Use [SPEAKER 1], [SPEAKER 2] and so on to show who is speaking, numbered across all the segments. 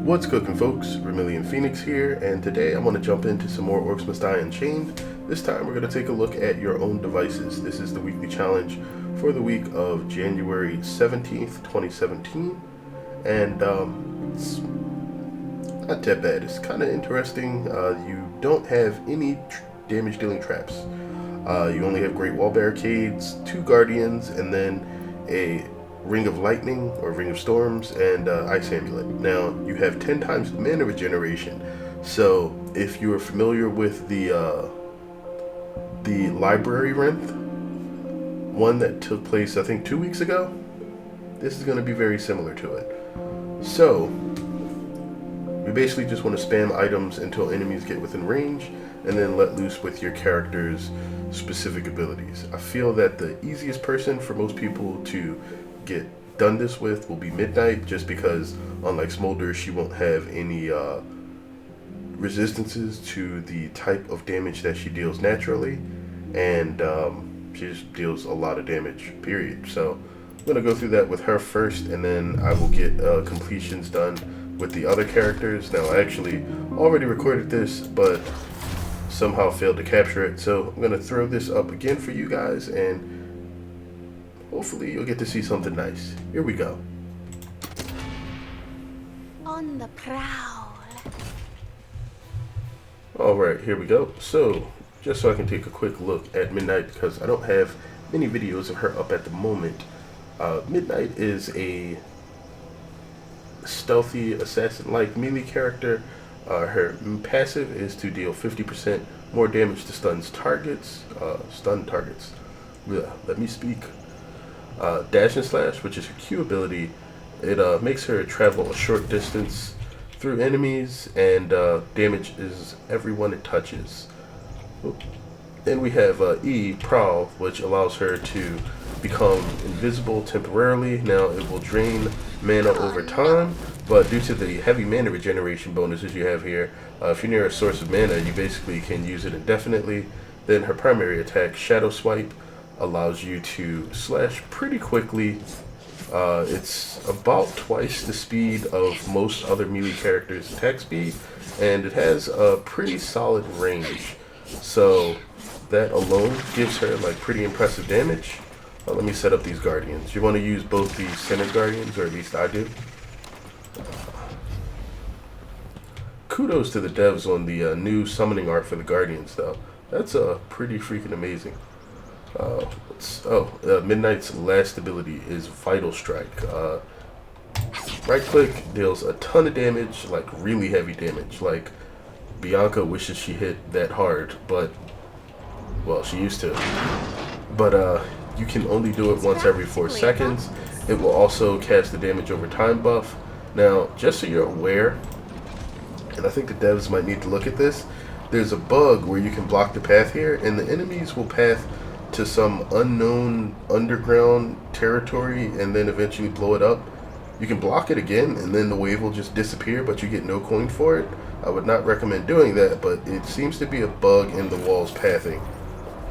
[SPEAKER 1] What's cooking, folks? Vermillion Phoenix here, and today I want to jump into some more Orcs Must Die Unchained. This time we're going to take a look at your own devices. This is the weekly challenge for the week of January 17th, 2017, and it's not that bad. It's kind of interesting. You don't have any damage dealing traps. You only have Great Wall Barricades, 2 Guardians, and then a Ring of Lightning or Ring of Storms and Ice Amulet. Now you have 10 times the mana regeneration. So if you are familiar with the Library Rent, one that took place I think 2 weeks ago, this is going to be very similar to it. So you basically just want to spam items until enemies get within range, and then let loose with your character's specific abilities. I feel that the easiest person for most people to get done this with will be Midnight, just because unlike Smolder, she won't have any resistances to the type of damage that she deals naturally, and she just deals a lot of damage, period. So I'm going to go through that with her first, and then I will get completions done with the other characters. Now I actually already recorded this, but somehow failed to capture it, so I'm going to throw this up again for you guys, and hopefully you'll get to see something nice. Here we go.
[SPEAKER 2] On the prowl.
[SPEAKER 1] Alright, here we go. So, just so I can take a quick look at Midnight, because I don't have many videos of her up at the moment. Midnight is a stealthy assassin-like melee character. Her passive is to deal 50% more damage to stunned targets. Let me speak. Dash and Slash, which is her Q ability, it makes her travel a short distance through enemies, and damages everyone it touches. Then we have E, Prowl, which allows her to become invisible temporarily. Now it will drain mana over time, but due to the heavy mana regeneration bonuses you have here, if you're near a source of mana, you basically can use it indefinitely. Then her primary attack, Shadow Swipe, allows you to slash pretty quickly. It's about twice the speed of most other melee characters' attack speed, and it has a pretty solid range. So that alone gives her like pretty impressive damage. Let me set up these Guardians. You want to use both the Senate Guardians, or at least I do. Kudos to the devs on the new summoning art for the Guardians, though. That's pretty freaking amazing. Midnight's last ability is Vital Strike. Right click deals a ton of damage, like really heavy damage. Like Bianca wishes she hit that hard, but well, she used to. But you can only do it once every 4 seconds. It will also cast the damage over time buff. Now, just so you're aware, and I think the devs might need to look at this, there's a bug where you can block the path here, and the enemies will path to some unknown underground territory and then eventually blow it up. You can block it again, and then the wave will just disappear, but you get no coin for it. I would not recommend doing that, but it seems to be a bug in the wall's pathing.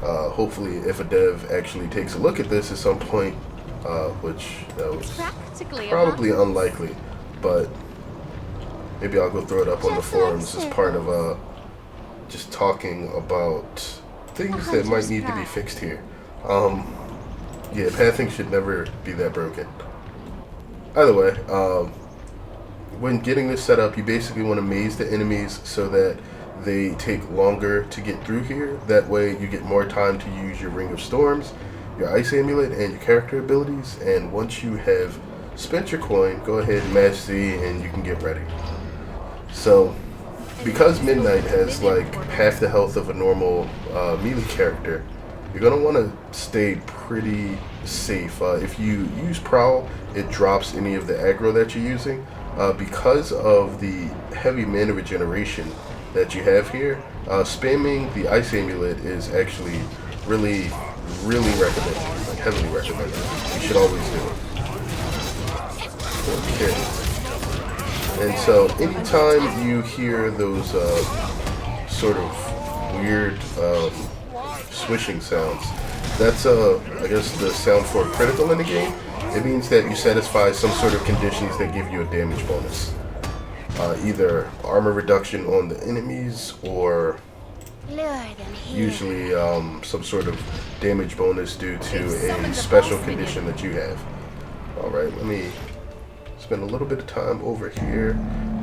[SPEAKER 1] Hopefully, if a dev actually takes a look at this at some point, which that was probably unlikely, but maybe I'll go throw it up on the forums as part of just talking about things that might need to be fixed here. Yeah, pathing should never be that broken. Either way, when getting this set up, you basically want to maze the enemies so that they take longer to get through here. That way you get more time to use your Ring of Storms, your Ice Amulet, and your character abilities. And once you have spent your coin, go ahead and mash Z and you can get ready. So because Midnight has like half the health of a normal melee character, you're going to want to stay pretty safe. If you use Prowl, it drops any of the aggro that you're using. Because of the heavy mana regeneration that you have here, spamming the Ice Amulet is actually really recommended, like heavily recommended. You should always do it. Okay. And so anytime you hear those sort of weird swishing sounds, that's I guess the sound for critical in the game. It means that you satisfy some sort of conditions that give you a damage bonus. either armor reduction on the enemies or usually some sort of damage bonus due to a special condition that you have. Alright, let me spend a little bit of time over here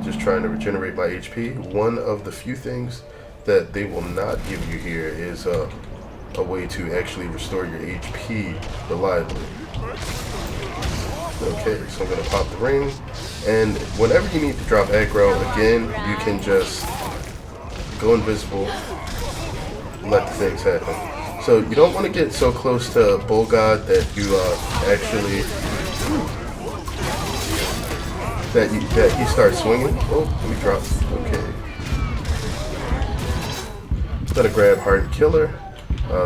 [SPEAKER 1] just trying to regenerate my HP. One of the few things that they will not give you here is a way to actually restore your HP reliably. Okay, so I'm going to pop the ring, and whenever you need to drop aggro, again, you can just go invisible and let the things happen. So you don't want to get so close to Bull God that you actually that you start swinging. Oh, let me drop. Okay. I'm gonna grab Hardened Killer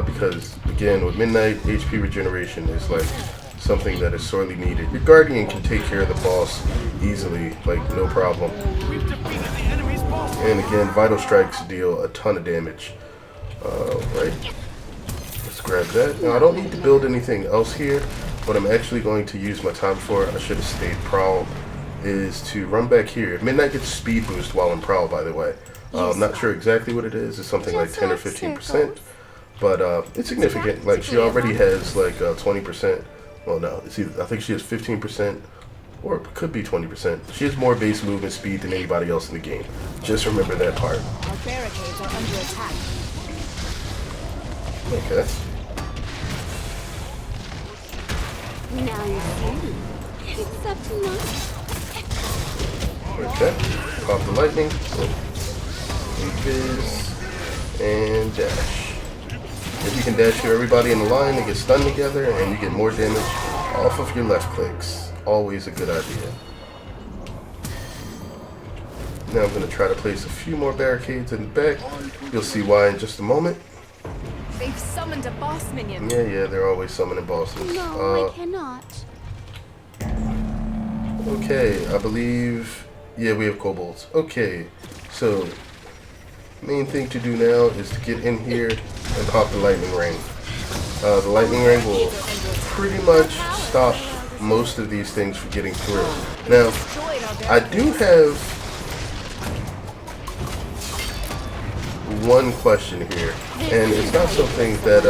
[SPEAKER 1] because again with Midnight, HP regeneration is like something that is sorely needed. Your Guardian can take care of the boss easily, like no problem. And again, Vital Strikes deal a ton of damage. Right. Let's grab that. Now I don't need to build anything else here. What I'm actually going to use my time for, I should have stayed Prowl, is to run back here. Midnight gets speed boost while in Prowl, by the way. I'm not sure exactly what it is. It's something like 10 or 15%. But it's significant. Like she already has like 20%. Well, no, it's either, I think she has 15%, or it could be 20%. She has more base movement speed than anybody else in the game. Just remember that part.
[SPEAKER 2] Our barricades are under attack.
[SPEAKER 1] Okay.
[SPEAKER 2] Now you see. Except not.
[SPEAKER 1] Okay. Pop the lightning. Invis. And dash. If you can dash through everybody in the line, they get stunned together, and you get more damage off of your left clicks. Always a good idea. Now I'm going to try to place a few more barricades in the back. You'll see why in just a moment.
[SPEAKER 2] They've summoned a boss minion.
[SPEAKER 1] Yeah, they're always summoning bosses.
[SPEAKER 2] No, I cannot.
[SPEAKER 1] Okay, I believe... Yeah, we have kobolds. Okay, so... main thing to do now is to get in here and pop the lightning ring. The lightning ring will pretty much stop most of these things from getting through. Now, I do have one question here, and it's not something that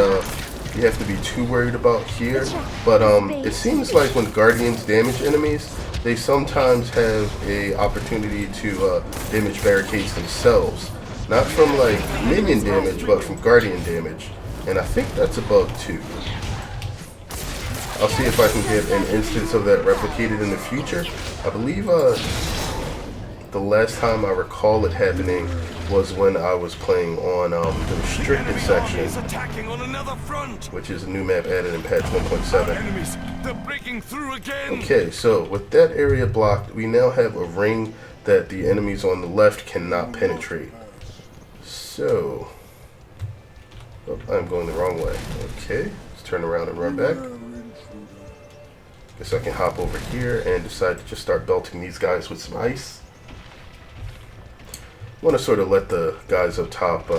[SPEAKER 1] you have to be too worried about here, but it seems like when Guardians damage enemies, they sometimes have a opportunity to damage barricades themselves. Not from like minion damage, but from Guardian damage. And I think that's a bug too. I'll see if I can get an instance of that replicated in the future. I believe the last time I recall it happening was when I was playing on the restricted section, which is a new map added in patch 1.7. Okay, so with that area blocked, we now have a ring that the enemies on the left cannot penetrate. So, oh, I'm going the wrong way. Okay, let's turn around and run back. Guess I can hop over here and decide to just start belting these guys with some ice. I want to sort of let the guys up top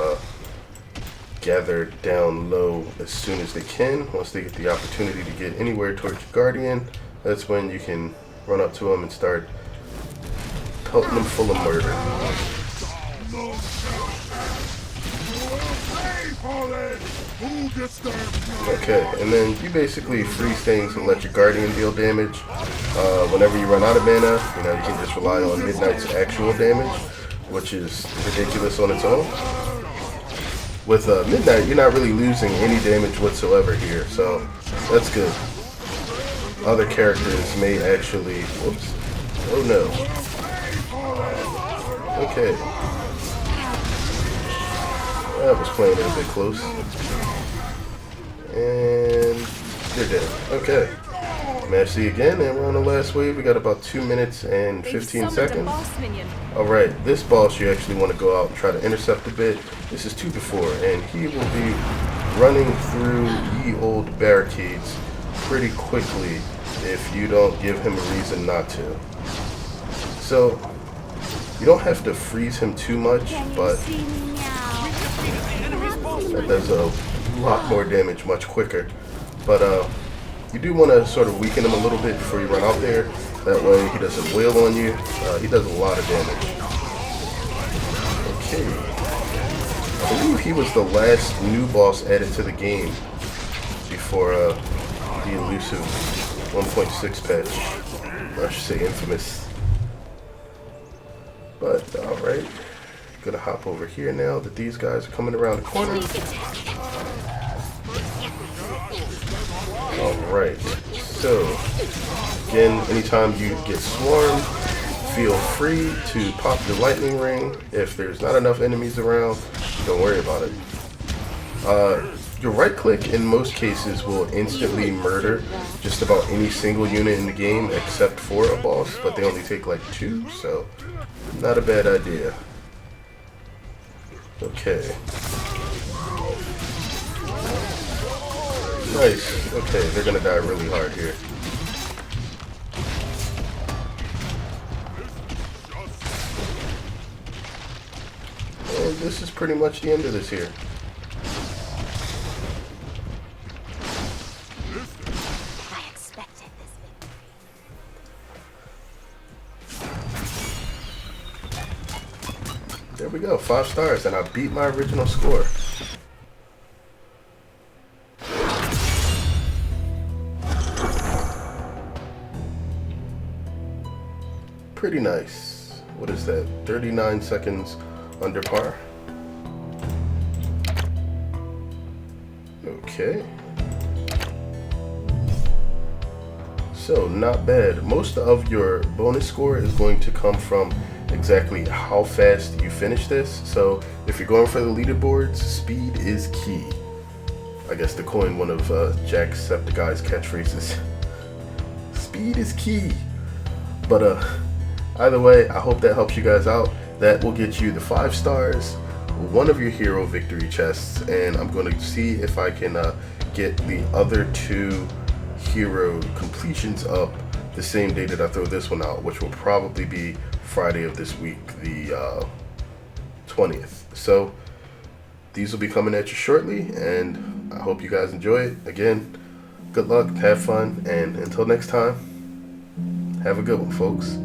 [SPEAKER 1] gather down low as soon as they can. Once they get the opportunity to get anywhere towards your Guardian, that's when you can run up to them and start pelting them full of murder. Okay, and then you basically freeze things and let your Guardian deal damage. Whenever you run out of mana, you can just rely on Midnight's actual damage, which is ridiculous on its own. With Midnight, you're not really losing any damage whatsoever here, so that's good. Other characters may actually... Whoops. Oh no. Okay. That was playing it a bit close. And they're dead. Okay. Match C again, and we're on the last wave. We got about 2 minutes and 15 seconds. Alright, this boss you actually want to go out and try to intercept a bit. This is 2 before, and he will be running through ye old barricades pretty quickly if you don't give him a reason not to. So, you don't have to freeze him too much, but that does a lot more damage much quicker. But you do want to sort of weaken him a little bit before you run out there. That way he doesn't wail on you. He does a lot of damage. Okay. I believe he was the last new boss added to the game before the elusive 1.6 patch. I should say infamous. But, alright. Gonna hop over here now that these guys are coming around the corner. Alright. So, again, anytime you get swarmed, feel free to pop the lightning ring. If there's not enough enemies around, don't worry about it. Your right click in most cases will instantly murder just about any single unit in the game except for a boss, but they only take like 2, so not a bad idea. Okay. Nice. Okay, they're gonna die really hard here. And this is pretty much the end of this here.
[SPEAKER 2] I expected this.
[SPEAKER 1] There we go, 5 stars, and I beat my original score. Pretty nice. What is that? 39 seconds under par. Okay. So, not bad. Most of your bonus score is going to come from exactly how fast you finish this. So, if you're going for the leaderboards, speed is key. I guess to coin one of Jacksepticeye's catchphrases. Speed is key. But, either way, I hope that helps you guys out. That will get you the 5 stars, one of your hero victory chests, and I'm going to see if I can get the other 2 hero completions up the same day that I throw this one out, which will probably be Friday of this week, the 20th. So these will be coming at you shortly, and I hope you guys enjoy it. Again, good luck, have fun, and until next time, have a good one, folks.